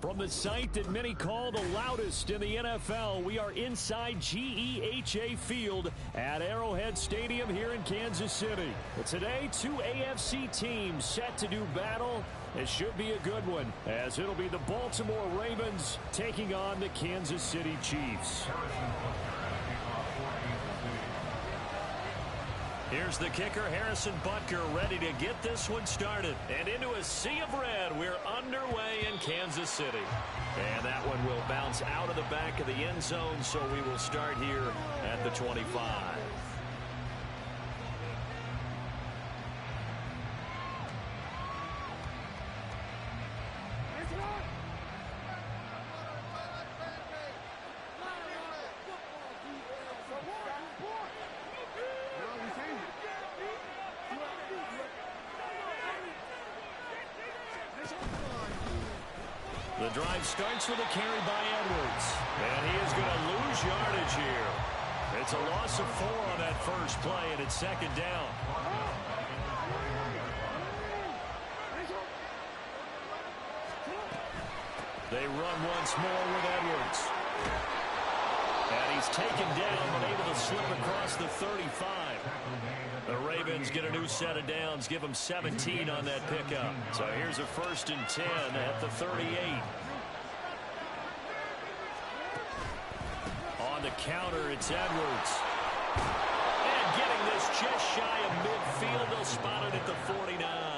From the site that many call the loudest in the NFL, we are inside GEHA Field at Arrowhead Stadium here in Kansas City. But today, two AFC teams set to do battle. It should be a good one, as it'll be the Baltimore Ravens taking on the Kansas City Chiefs. Here's the kicker, Harrison Butker, ready to get this one started. And into a sea of red, we're underway in Kansas City. And that one will bounce out of the back of the end zone, so we will start here at the 25. The drive starts with a carry by Edwards. And he is going to lose yardage here. It's a loss of 4 on that first play, and it's second down. They run once more with Edwards. And he's taken down, but able to slip across the 35. The Ravens get a new set of downs, give them 17 on that pickup. So here's a 1st and 10 at the 38. On the counter, it's Edwards. And getting this just shy of midfield, they'll spot it at the 49.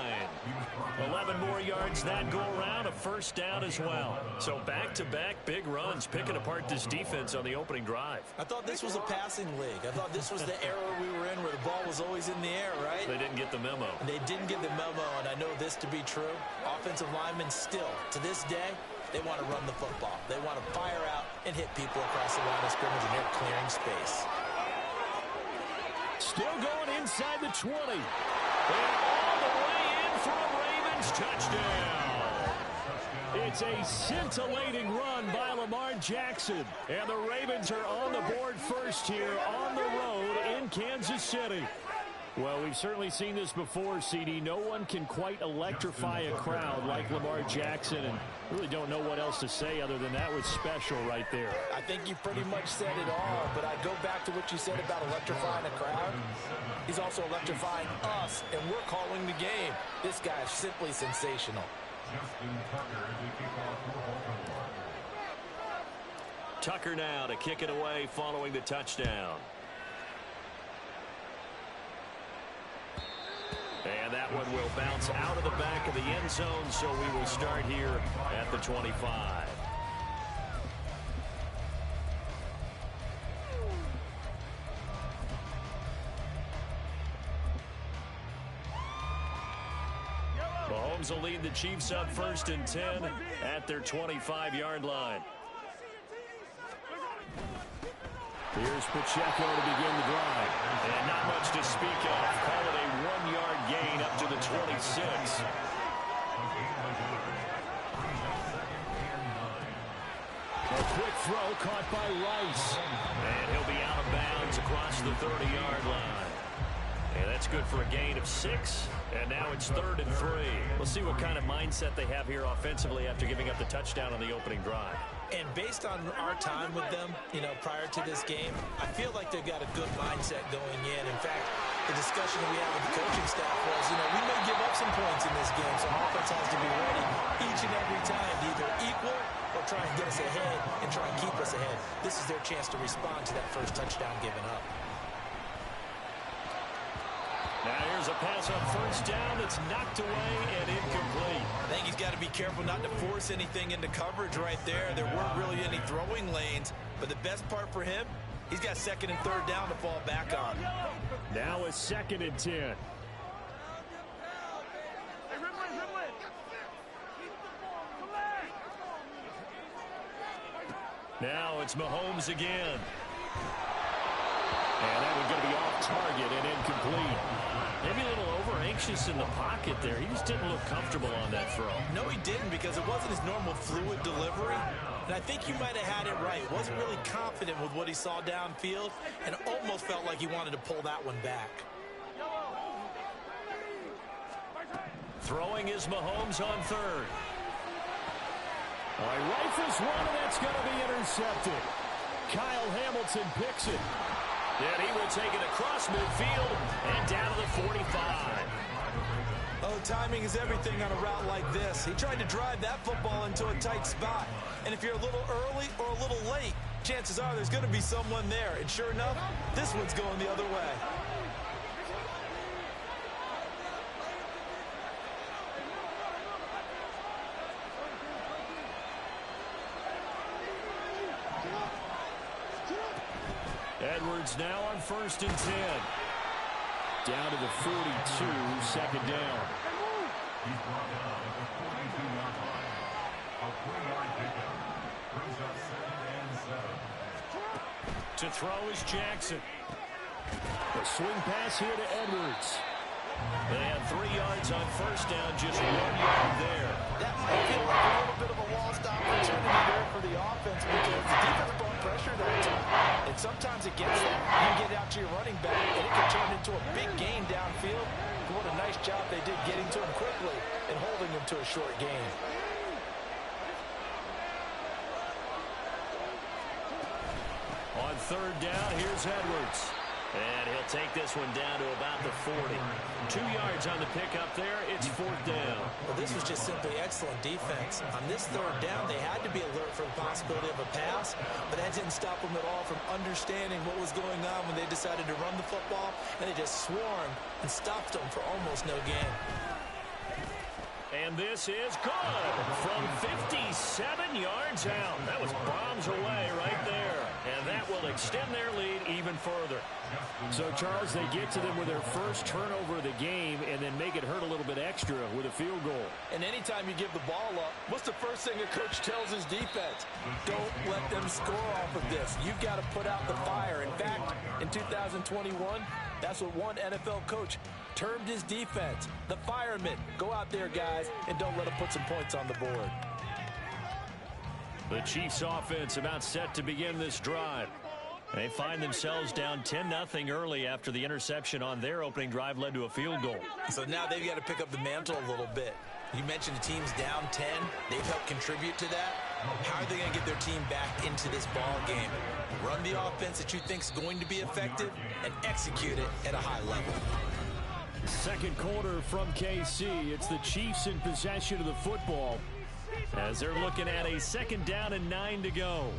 11 more yards that go around, a 1st down as well. So back-to-back big runs, picking apart this defense on the opening drive. I thought this was a passing league. I thought this was the era we were in where the ball was always in the air, right? They didn't get the memo. They didn't get the memo, and I know this to be true. Offensive linemen still, to this day, they want to run the football. They want to fire out and hit people across the line of scrimmage, and they're clearing space. Still going inside the 20. And all the way in for a Ravens touchdown. It's a scintillating run by Lamar Jackson. And the Ravens are on the board first here on the road in Kansas City. Well, we've certainly seen this before, CD. No one can quite electrify a crowd like Lamar Jackson, and really don't know what else to say other than that was special right there. I think you pretty much said it all, but I go back to what you said about electrifying a crowd. He's also electrifying us, and we're calling the game. This guy is simply sensational. Tucker now to kick it away following the touchdown. And that one will bounce out of the back of the end zone, so we will start here at the 25. Mahomes will lead the Chiefs up 1st and 10 at their 25-yard line. Here's Pacheco to begin the drive. And not much to speak of. Call it a 1-yard gain up to the 26. A quick throw caught by Rice. And he'll be out of bounds across the 30-yard line. And that's good for a gain of 6. And now it's 3rd and 3. We'll see what kind of mindset they have here offensively after giving up the touchdown on the opening drive. And based on our time with them, prior to this game, I feel like they've got a good mindset going in. In fact, the discussion that we had with the coaching staff was, we may give up some points in this game, so our offense has to be ready each and every time to either equal or try and get us ahead and try and keep us ahead. This is their chance to respond to that first touchdown given up. Now here's a pass on 1st down that's knocked away and incomplete. I think he's got to be careful not to force anything into coverage right there. There weren't really any throwing lanes, but the best part for him, he's got 2nd and 3rd down to fall back on. Now a 2nd and 10. Now it's Mahomes again. And that one's going to be off target and incomplete. Maybe a little over-anxious in the pocket there. He just didn't look comfortable on that throw. No, he didn't, because it wasn't his normal fluid delivery. And I think you might have had it right. Wasn't really confident with what he saw downfield and almost felt like he wanted to pull that one back. Throwing is Mahomes on 3rd. All right, rifles one, and that's going to be intercepted. Kyle Hamilton picks it. And he will take it across midfield and down to the 45. Oh, timing is everything on a route like this. He tried to drive that football into a tight spot. And if you're a little early or a little late, chances are there's going to be someone there. And sure enough, this one's going the other way. Edwards now on 1st and 10. Down to the 42, 2nd down. To throw is Jackson. A swing pass here to Edwards. They had 3 yards on 1st down, just 1 yard there. That might feel like a little bit of a lost opportunity there for the offense because the defense brought pressure that time. And sometimes against that, you get out to your running back, and it can turn into a big gain downfield. What a nice job they did getting to him quickly and holding him to a short gain. On 3rd down, here's Edwards. And he'll take this one down to about the 40. 2 yards on the pickup there. It's 4th down. Well, this was just simply excellent defense. On this 3rd down, they had to be alert for the possibility of a pass, but that didn't stop them at all from understanding what was going on when they decided to run the football, and they just swarmed and stopped them for almost no gain. And this is good from 57 yards out. That was bombs away right there. And that will extend their lead even further. So, Charles, they get to them with their first turnover of the game and then make it hurt a little bit extra with a field goal. And anytime you give the ball up, what's the first thing a coach tells his defense? Don't let them score off of this. You've got to put out the fire. In fact, in 2021, that's what one NFL coach termed his defense, the firemen. Go out there, guys, and don't let them put some points on the board. The Chiefs offense about set to begin this drive. They find themselves down 10-0 early after the interception on their opening drive led to a field goal. So now they've got to pick up the mantle a little bit. You mentioned the team's down 10. They've helped contribute to that. How are they going to get their team back into this ball game? Run the offense that you think is going to be effective and execute it at a high level. Second quarter from KC. It's the Chiefs in possession of the football as they're looking at a 2nd down and 9 to go.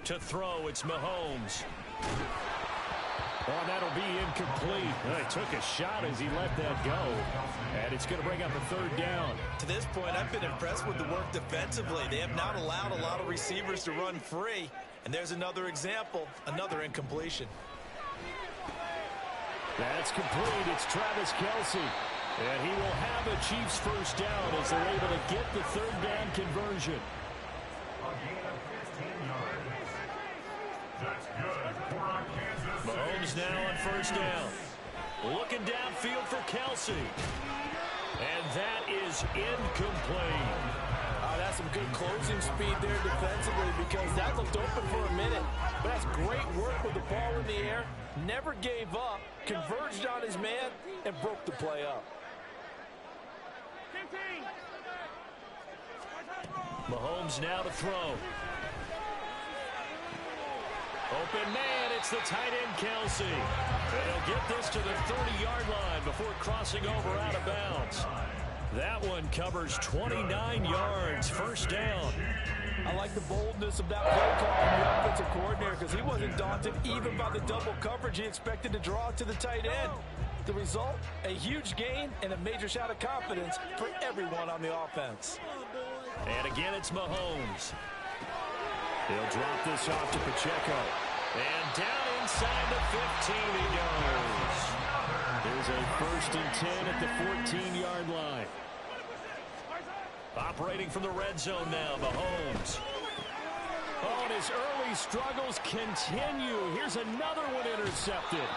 To throw, it's Mahomes. Oh, that'll be incomplete. He took a shot as he let that go. And it's going to bring up a 3rd down. To this point, I've been impressed with the work defensively. They have not allowed a lot of receivers to run free. And there's another example, another incompletion. That's complete. It's Travis Kelce. And he will have a Chiefs 1st down as they're able to get the 3rd down conversion. Mahomes now on 1st down. Looking downfield for Kelce. And that is incomplete. That's some good closing speed there defensively because that looked open for a minute. But that's great work with the ball in the air. Never gave up, converged on his man, and broke the play up. Mahomes now to throw. Open man, it's the tight end Kelce. And he'll get this to the 30-yard line before crossing over out of bounds. That one covers 29 yards, 1st down. I like the boldness of that play call from the offensive coordinator because he wasn't daunted even by the double coverage he expected to draw to the tight end. The result, a huge gain and a major shot of confidence for everyone on the offense. And again, it's Mahomes. They'll drop this off to Pacheco. And down inside the 15 he goes. There's a 1st and 10 at the 14-yard line. Operating from the red zone now, Mahomes. Oh, and his early struggles continue. Here's another one intercepted.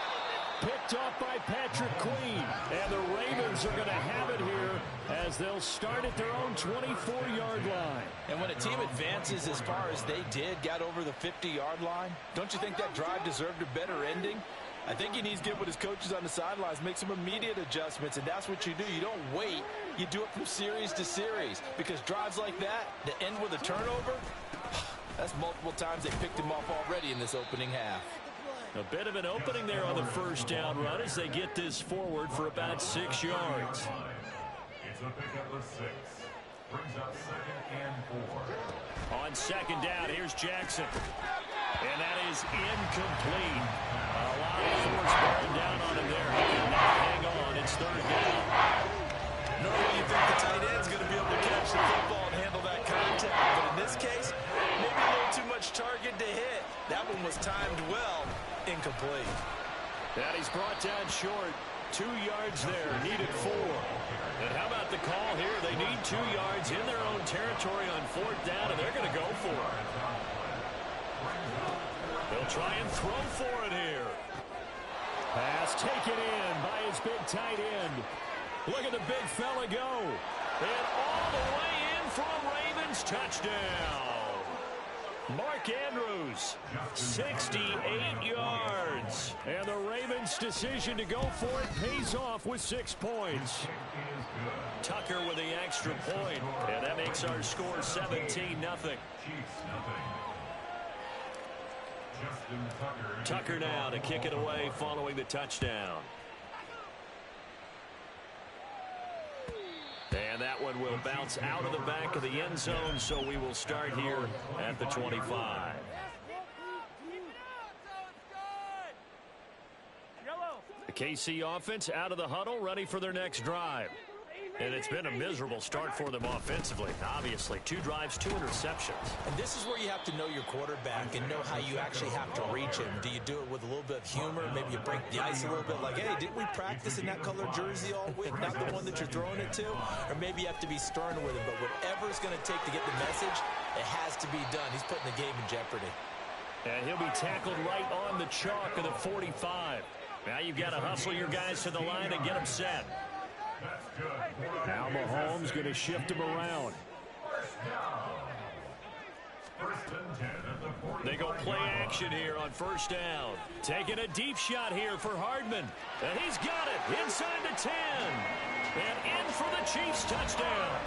Picked off by Patrick Queen. And the Ravens are going to have it here as they'll start at their own 24-yard line. And when a team advances as far as they did, got over the 50-yard line, don't you think that drive deserved a better ending? I think he needs to get with his coaches on the sidelines, make some immediate adjustments, and that's what you do. You don't wait. You do it from series to series, because drives like that end with a turnover, that's multiple times they picked him off already in this opening half. A bit of an opening there on the first down run as they get this forward for about 6 yards. It's a pickup of 6. Brings up 2nd and 4. On second down, here's Jackson. And that is incomplete. A lot of force bearing down on him there. He did not hang on. It's 3rd down. Normally you think the tight end's going to be able to catch the football and handle that contact. But in this case, maybe a little too much target to hit. That one was timed well. Incomplete. And he's brought down short. 2 yards there. Needed 4. And how about the call here? They need 2 yards in their own territory on 4th down, and they're going to go for it. They'll try and throw for it here. Pass taken in by his big tight end. Look at the big fella go. And all the way in for a Ravens touchdown. Mark Andrews, 68 yards. And the Ravens' decision to go for it pays off with 6 points. Tucker with the extra point. And that makes our score 17-0. Tucker now to kick it away following the touchdown. And that one will bounce out of the back of the end zone, so we will start here at the 25. The KC offense out of the huddle, ready for their next drive. And it's been a miserable start for them offensively. Obviously, 2 drives, 2 interceptions. And this is where you have to know your quarterback and know how you actually have to reach him. Do you do it with a little bit of humor? Maybe you break the ice a little bit like, hey, didn't we practice in that color jersey all week? Not the one that you're throwing it to? Or maybe you have to be stern with him. But whatever it's going to take to get the message, it has to be done. He's putting the game in jeopardy. And he'll be tackled right on the chalk of the 45. Now you've got to hustle your guys to the line and get them set. Now Mahomes going to shift him around. They go play action here on 1st down. Taking a deep shot here for Hardman. And he's got it inside the 10. And in for the Chiefs touchdown.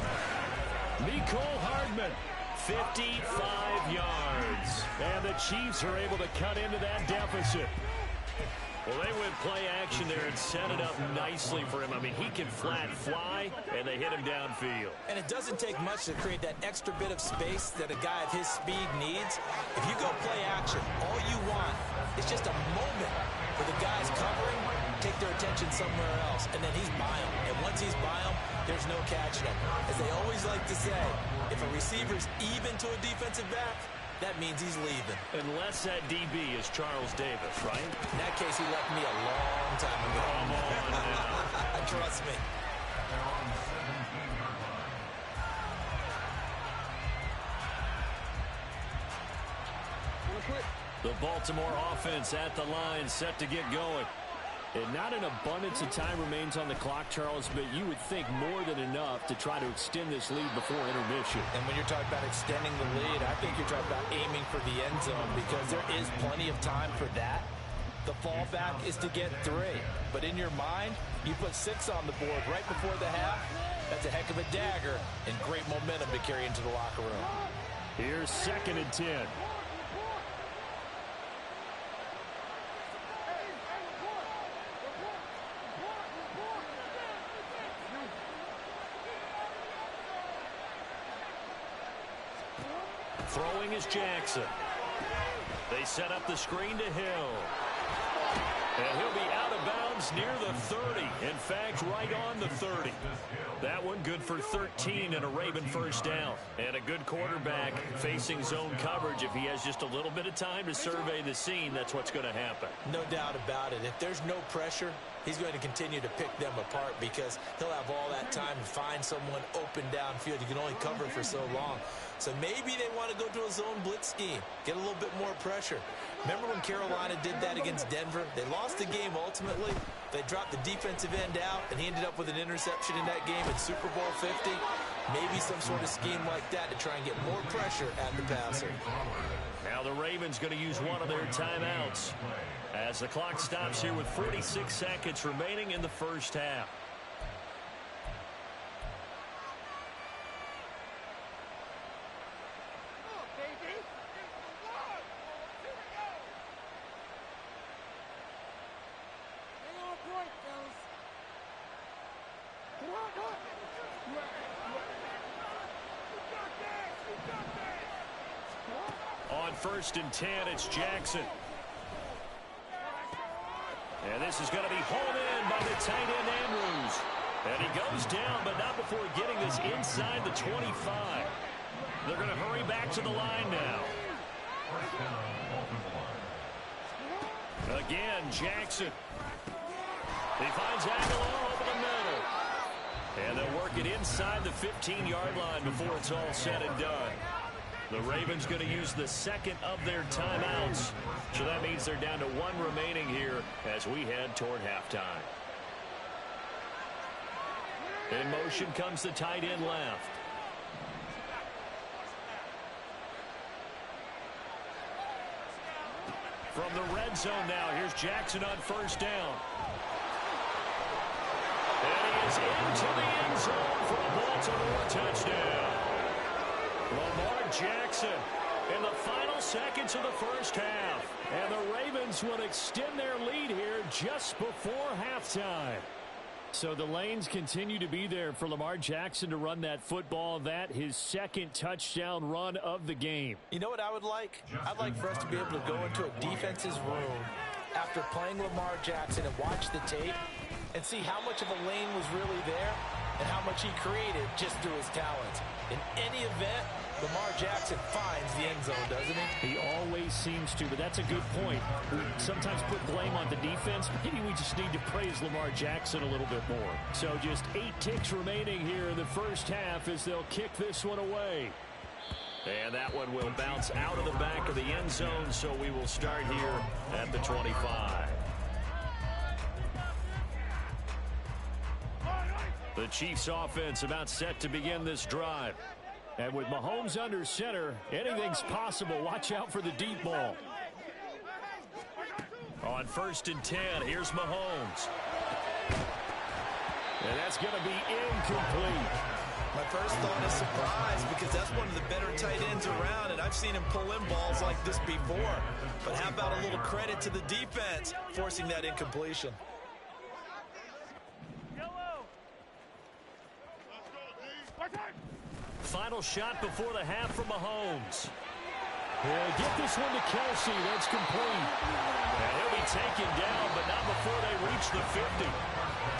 Mecole Hardman. 55 yards. And the Chiefs are able to cut into that deficit. Well, they went play action there and set it up nicely for him. I mean, he can flat fly, and they hit him downfield. And it doesn't take much to create that extra bit of space that a guy of his speed needs. If you go play action, all you want is just a moment where the guy's covering, take their attention somewhere else, and then he's by him. And once he's by him, there's no catching him. As they always like to say, if a receiver's even to a defensive back, that means he's leaving. Unless that DB is Charles Davis, right? In that case, he left me a long time ago. Come on now. Trust me. The Baltimore offense at the line, set to get going. And not an abundance of time remains on the clock, Charles, but you would think more than enough to try to extend this lead before intermission. And when you're talking about extending the lead, I think you're talking about aiming for the end zone because there is plenty of time for that. The fallback is to get 3. But in your mind, you put 6 on the board right before the half. That's a heck of a dagger and great momentum to carry into the locker room. Here's 2nd and 10. Throwing is Jackson. They set up the screen to Hill. And he'll be out of bounds near the 30. In fact, right on the 30. That one good for 13 and a Raven 1st down. And a good quarterback facing zone coverage. If he has just a little bit of time to survey the scene, that's what's going to happen. No doubt about it. If there's no pressure, he's going to continue to pick them apart because he'll have all that time to find someone open downfield. You can only cover for so long. So maybe they want to go to a zone blitz scheme, get a little bit more pressure. Remember when Carolina did that against Denver? They lost the game ultimately. They dropped the defensive end out, and he ended up with an interception in that game in Super Bowl 50. Maybe some sort of scheme like that to try and get more pressure at the passer. Now the Ravens going to use one of their timeouts as the clock stops here with 46 seconds remaining in the first half. On 1st and 10, it's Jackson. And this is going to be hauled in by the tight end Andrews. And he goes down, but not before getting this inside the 25. They're going to hurry back to the line now. Again, Jackson. He finds Aguilar over the middle. And they'll work it inside the 15-yard line before it's all said and done. The Ravens going to use the second of their timeouts. So that means they're down to one remaining here as we head toward halftime. In motion comes the tight end left. From the red zone now, here's Jackson on 1st down. And he is into the end zone for a Baltimore touchdown. Lamar Jackson in the final seconds of the first half. And the Ravens will extend their lead here just before halftime. So the lanes continue to be there for Lamar Jackson to run that football. That his second touchdown run of the game. You know what I would like? I'd like for us to be able to go into a defense's room after playing Lamar Jackson and watch the tape and see how much of a lane was really there and how much he created just through his talents. In any event, Lamar Jackson finds the end zone, doesn't he? He always seems to, but that's a good point. We sometimes put blame on the defense. Maybe we just need to praise Lamar Jackson a little bit more. So just 8 ticks remaining here in the first half as they'll kick this one away. And that one will bounce out of the back of the end zone, so we will start here at the 25. The Chiefs offense about set to begin this drive. And with Mahomes under center, anything's possible. Watch out for the deep ball. On 1st and 10, here's Mahomes. And that's going to be incomplete. My first thought is surprise because that's one of the better tight ends around, and I've seen him pull in balls like this before. But how about a little credit to the defense forcing that incompletion? Final shot before the half from Mahomes. Yeah, get this one to Kelsey. That's complete. And he'll be taken down, but not before they reach the 50.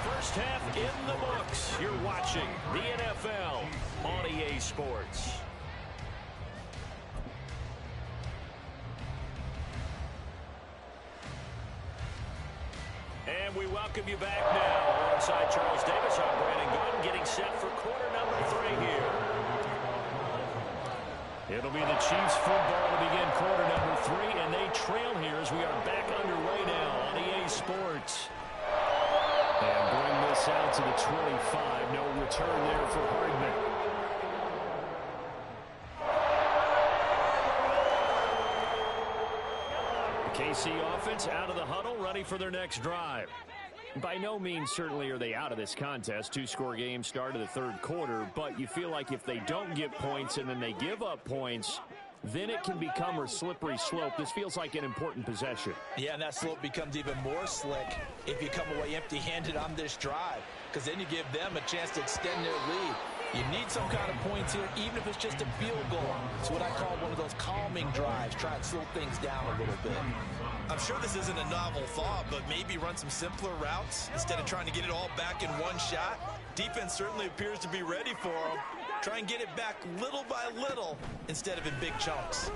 First half in the books. You're watching the NFL on EA Sports. And we welcome you back now. Alongside Charles Davis, I'm Brandon Gooden, getting set for quarter number 3 here. It'll be the Chiefs football to begin quarter number 3, and they trail here as we are back underway now on EA Sports. And bring this out to the 25. No return there for Hardman. The KC offense out of the huddle, ready for their next drive. By no means certainly are they out of this contest. 2-score game start of the third quarter, but you feel like if they don't get points and then they give up points, then it can become a slippery slope. This feels like an important possession. Yeah, and that slope becomes even more slick if you come away empty-handed on this drive, because then you give them a chance to extend their lead. You need some kind of points here, even if it's just a field goal. It's what I call one of those calming drives. Try and slow things down a little bit. I'm sure this isn't a novel thought, but maybe run some simpler routes instead of trying to get it all back in one shot. Defense certainly appears to be ready for them. Try and get it back little by little instead of in big chunks.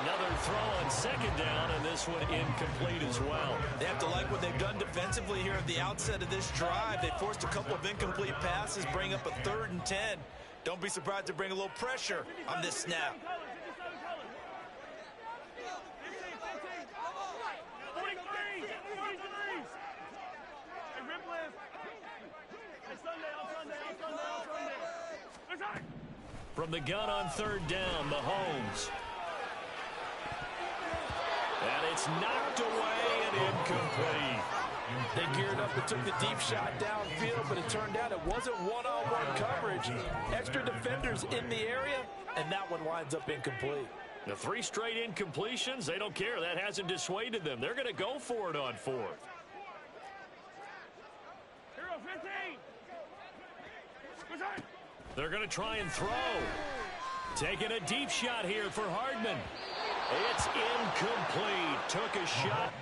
Another throw on second down, and this one incomplete as well. They have to like what they've done defensively here at the outset of this drive. They forced a couple of incomplete passes, bring up a 3rd and 10. Don't be surprised to bring a little pressure on this snap. From the gun on 3rd down, Mahomes. And it's knocked away and incomplete. They geared up and took the deep shot downfield, but it turned out it wasn't one-on-one coverage. Extra defenders in the area, and that one winds up incomplete. The 3 straight incompletions, they don't care. That hasn't dissuaded them. They're going to go for it on 4th. They're going to try and throw. Taking a deep shot here for Hardman. It's incomplete. Took a shot